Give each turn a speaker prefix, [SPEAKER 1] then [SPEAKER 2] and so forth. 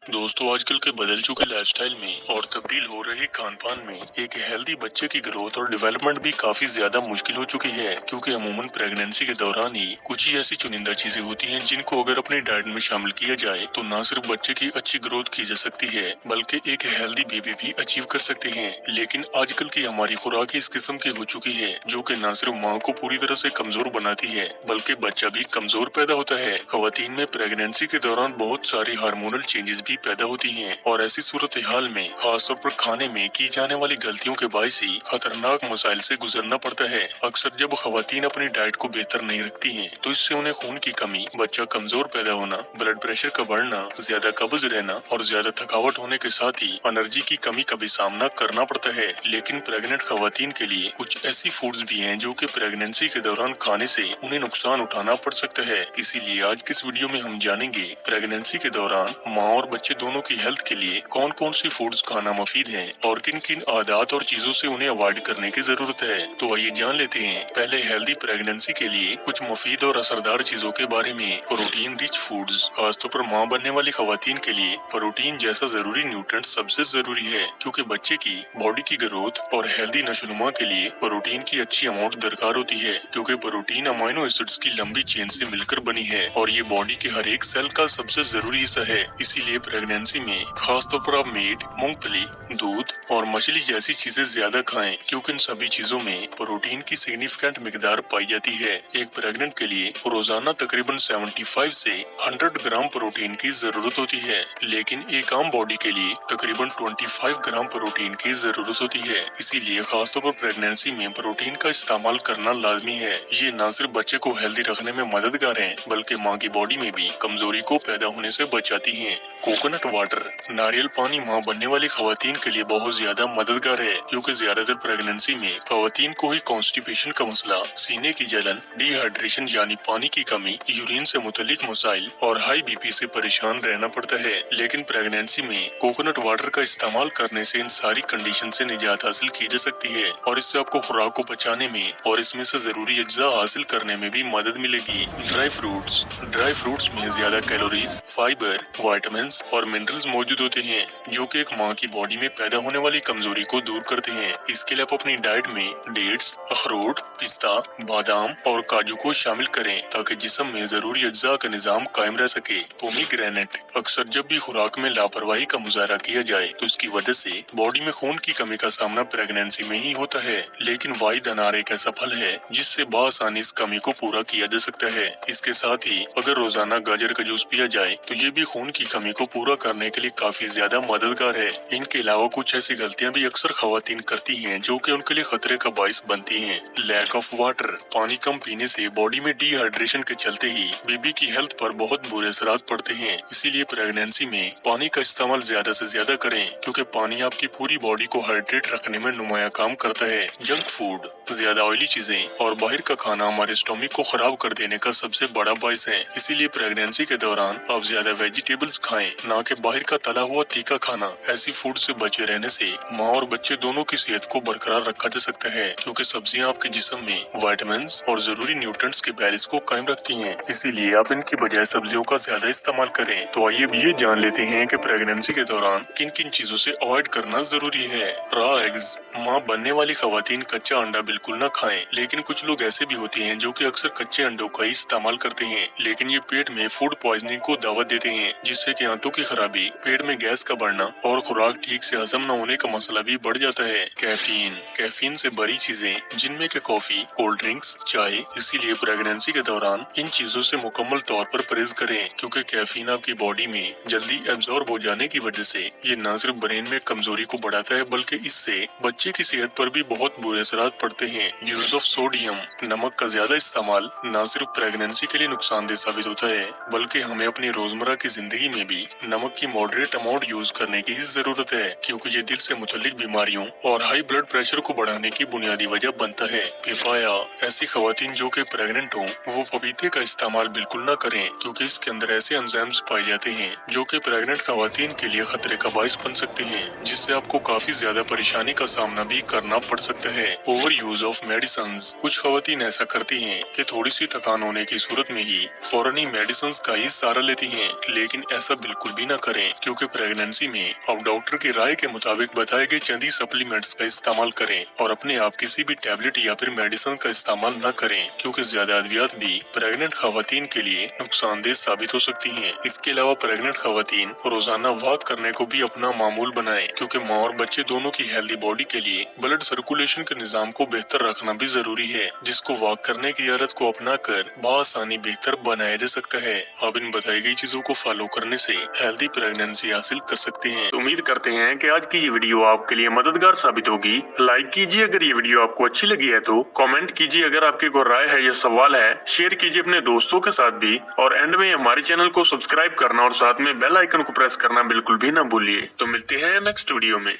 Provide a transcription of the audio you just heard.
[SPEAKER 1] दोस्तों, आजकल के बदल चुके लाइफस्टाइल में और तब्दील हो रहे खान पान में एक हेल्दी बच्चे की ग्रोथ और डेवलपमेंट भी काफी ज्यादा मुश्किल हो चुकी है, क्योंकि अमूमन प्रेगनेंसी के दौरान ही कुछ ही ऐसी चुनिंदा चीजें होती हैं जिनको अगर अपनी डाइट में शामिल किया जाए तो न सिर्फ बच्चे की अच्छी ग्रोथ की जा सकती है बल्कि एक हेल्दी बेबी भी अचीव कर सकते हैं। लेकिन आजकल की हमारी खुराक इस किस्म की हो चुकी है जो कि न सिर्फ माँ को पूरी तरह से कमजोर बनाती है बल्कि बच्चा भी कमजोर पैदा होता है। खवातीन में प्रेगनेंसी के दौरान बहुत सारी हार्मोनल चेंजेस भी पैदा होती हैं और ऐसी सूरत हाल में खासतौर पर खाने में की जाने वाली गलतियों के बायस ही खतरनाक मसाइल से गुजरना पड़ता है। अक्सर जब खवातीन अपनी डाइट को बेहतर नहीं रखती हैं, तो इससे उन्हें खून की कमी, बच्चा कमजोर पैदा होना, ब्लड प्रेशर का बढ़ना, ज्यादा कब्ज रहना और ज्यादा थकावट होने के साथ ही एनर्जी की कमी का भी सामना करना पड़ता है। लेकिन प्रेग्नेंट खवातीन के लिए कुछ ऐसी फूड्स भी हैं जो कि प्रेगनेंसी के दौरान खाने से उन्हें नुकसान उठाना पड़ सकता है। इसीलिए आज की इस वीडियो में हम जानेंगे प्रेगनेंसी के दौरान माँ और बच्चे दोनों की हेल्थ के लिए कौन कौन सी फूड्स खाना मुफीद है और किन किन आदत और चीजों से उन्हें अवॉइड करने की जरूरत है। तो आइए जान लेते हैं पहले हेल्दी प्रेगनेंसी के लिए कुछ मुफीद और असरदार चीजों के बारे में। प्रोटीन रिच फूड्स, खासतौर पर माँ बनने वाली खवातीन के लिए प्रोटीन जैसा जरूरी न्यूट्रिएंट सबसे जरूरी है, क्योंकि बच्चे की बॉडी की ग्रोथ और हेल्दी नशोनुमा के लिए प्रोटीन की अच्छी अमाउंट दरकार होती है, क्योंकि प्रोटीन अमाइनो एसिड्स की लंबी चेन से मिलकर बनी है और ये बॉडी के हर एक सेल का सबसे जरूरी हिस्सा है। इसीलिए प्रेगनेंसी में खासतौर पर आप मीट, मूंगफली, दूध और मछली जैसी चीजें ज्यादा खाएं, क्योंकि इन सभी चीजों में प्रोटीन की सिग्निफिकेंट मिकदार पाई जाती है। एक प्रेग्नेंट के लिए रोजाना तकरीबन 75 से 100 ग्राम प्रोटीन की जरूरत होती है, लेकिन एक आम बॉडी के लिए तकरीबन 25 ग्राम प्रोटीन की जरूरत होती है। इसीलिए खासतौर पर प्रेगनेंसी में प्रोटीन का इस्तेमाल करना लाजमी है। ये न सिर्फ बच्चे को हेल्दी रखने में मददगार है बल्कि माँ की बॉडी में भी कमजोरी को पैदा होने से बचाती है। कोकोनट वाटर, नारियल पानी माँ बनने वाली खवातीन के लिए बहुत ज्यादा मददगार है, क्योंकि ज्यादातर प्रेगनेंसी में खवातीन को ही कॉन्स्टिपेशन का मसला, सीने की जलन, डिहाइड्रेशन यानी पानी की कमी, यूरिन से मुतल्लिक मसाइल और हाई बीपी से परेशान रहना पड़ता है। लेकिन प्रेगनेंसी में कोकोनट वाटर का इस्तेमाल करने से इन सारी कंडीशन से निजात हासिल की जा सकती है और इससे आपको खुराक को पचाने में और इसमें से जरूरी अज्जा हासिल करने में भी मदद मिलेगी। ड्राई फ्रूट्स में ज्यादा कैलोरीज, फाइबर, विटामिन और मिनरल्स मौजूद होते हैं, जो कि एक माँ की बॉडी में पैदा होने वाली कमजोरी को दूर करते हैं। इसके लिए आप अपनी डाइट में डेट्स, अखरोट, पिस्ता, बादाम और काजू को शामिल करें ताकि जिस्म में जरूरी अज्जा का निजाम कायम रह सके। पोमीग्रेनेट, अक्सर जब भी खुराक में लापरवाही का मुजाहरा किया जाए तो उसकी वजह से बॉडी में खून की कमी का सामना प्रेगनेंसी में ही होता है, लेकिन वाहिद अनार एक ऐसा फल है जिससे बआसानी इस कमी को पूरा किया जा सकता है। इसके साथ ही अगर रोजाना गाजर का जूस पिया जाए तो ये भी खून की कमी को पूरा करने के लिए काफी ज्यादा मददगार है। इनके अलावा कुछ ऐसी गलतियां भी अक्सर खवातीन करती हैं जो कि उनके लिए खतरे का बाइस बनती हैं। लैक ऑफ वाटर, पानी कम पीने से बॉडी में डिहाइड्रेशन के चलते ही बेबी की हेल्थ पर बहुत बुरे असरात पड़ते हैं। इसीलिए प्रेगनेंसी में पानी का इस्तेमाल ज्यादा से ज्यादा करें, क्योंकि पानी आपकी पूरी बॉडी को हाइड्रेट रखने में नुमाया काम करता है। जंक फूड, ज्यादा ऑयली चीजें और बाहर का खाना हमारे स्टोमक को खराब कर देने का सबसे बड़ा बाइस है। इसीलिए प्रेगनेंसी के दौरान आप ज्यादा वेजिटेबल्स खाएं, ना कि बाहर का तला हुआ तीखा खाना। ऐसी फूड से बचे रहने से माँ और बच्चे दोनों की सेहत को बरकरार रखा जा सकता है, क्योंकि सब्जियां आपके जिस्म में विटामिन्स और जरूरी न्यूट्रिएंट्स के बैलेंस को कायम रखती हैं। इसीलिए आप इनकी बजाय सब्जियों का ज्यादा इस्तेमाल करें। तो आइए अब ये जान लेते हैं कि प्रेगनेंसी के दौरान किन किन चीजों से अवॉइड करना जरूरी है। रॉ एग्स, माँ बनने वाली खवातीन कच्चा अंडा बिल्कुल न खाएं, लेकिन कुछ लोग ऐसे भी होते हैं जो कि अक्सर कच्चे अंडों का ही इस्तेमाल करते हैं, लेकिन ये पेट में फूड पॉइजनिंग को दावत देते हैं, जिससे कि आंतों की खराबी, पेट में गैस का बढ़ना और खुराक ठीक से हजम न होने का मसला भी बढ़ जाता है। कैफीन से बड़ी चीजें जिनमें के कॉफी, कोल्ड ड्रिंक्स, चाय। इसीलिए प्रेगनेंसी के दौरान इन चीजों से मुकम्मल तौर पर परहेज करें, क्योंकि कैफीन आपकी बॉडी में जल्दी एब्जॉर्ब हो जाने की वजह से ये न सिर्फ ब्रेन में कमजोरी को बढ़ाता है बल्कि इससे बच्चे की सेहत पर भी बहुत बुरे असरात पड़ते हैं। यूज ऑफ सोडियम, नमक का ज्यादा इस्तेमाल न सिर्फ प्रेगनेंसी के लिए नुकसानदेह साबित होता है बल्कि हमें अपनी रोजमर्रा की जिंदगी में भी नमक की मॉडरेट अमाउंट यूज करने की जरूरत है, क्योंकि ये दिल से मुतल्लिक बीमारियों और हाई ब्लड प्रेशर को बढ़ाने की बुनियादी वजह बनता है। पिपाया, ऐसी खवातीन जो कि प्रेग्नेंट हो वो पपीते का इस्तेमाल बिल्कुल न करें, क्योंकि इसके अंदर ऐसे एंजाइम्स पाए जाते हैं जो कि प्रेग्नेंट खवातीन के लिए खतरे का बाइस बन सकते हैं, जिससे आपको काफी ज्यादा परेशानी का सामना भी करना पड़ सकता है। ओवर यूज ऑफ मेडिसिन, कुछ खवातीन ऐसा करती हैं कि थोड़ी सी थकान होने की सूरत में ही फौरन ही मेडिसिन का ही सहारा लेती हैं, लेकिन ऐसा बिल्कुल बिल्कुल भी न करें, क्योंकि प्रेगनेंसी में आप डॉक्टर की राय के मुताबिक बताए गए चंद ही सप्लीमेंट्स का इस्तेमाल करें और अपने आप किसी भी टैबलेट या फिर मेडिसिन का इस्तेमाल न करें, क्योंकि ज्यादा अद्वियात भी प्रेग्नेंट खवातीन के लिए नुकसानदेह साबित हो सकती हैं। इसके अलावा प्रेग्नेंट खवातीन रोजाना वॉक करने को भी अपना मामूल बनाएं, क्योंकि माँ और बच्चे दोनों की हेल्दी बॉडी के लिए ब्लड सर्कुलेशन के निजाम को बेहतर रखना भी जरूरी है, जिसको वॉक करने की आदत को अपना कर बआसानी बेहतर बनाया जा सकता है। आप इन बताई गई चीजों को फॉलो करने से हेल्दी प्रेगनेंसी हासिल कर सकते हैं। उम्मीद करते हैं कि आज की ये वीडियो आपके लिए मददगार साबित होगी। लाइक कीजिए अगर ये वीडियो आपको अच्छी लगी है तो, कमेंट कीजिए अगर आपकी कोई राय है या सवाल है, शेयर कीजिए अपने दोस्तों के साथ भी, और एंड में हमारे चैनल को सब्सक्राइब करना और साथ में बेल आइकन को प्रेस करना बिल्कुल भी ना भूलिए। तो मिलते हैं नेक्स्ट वीडियो में।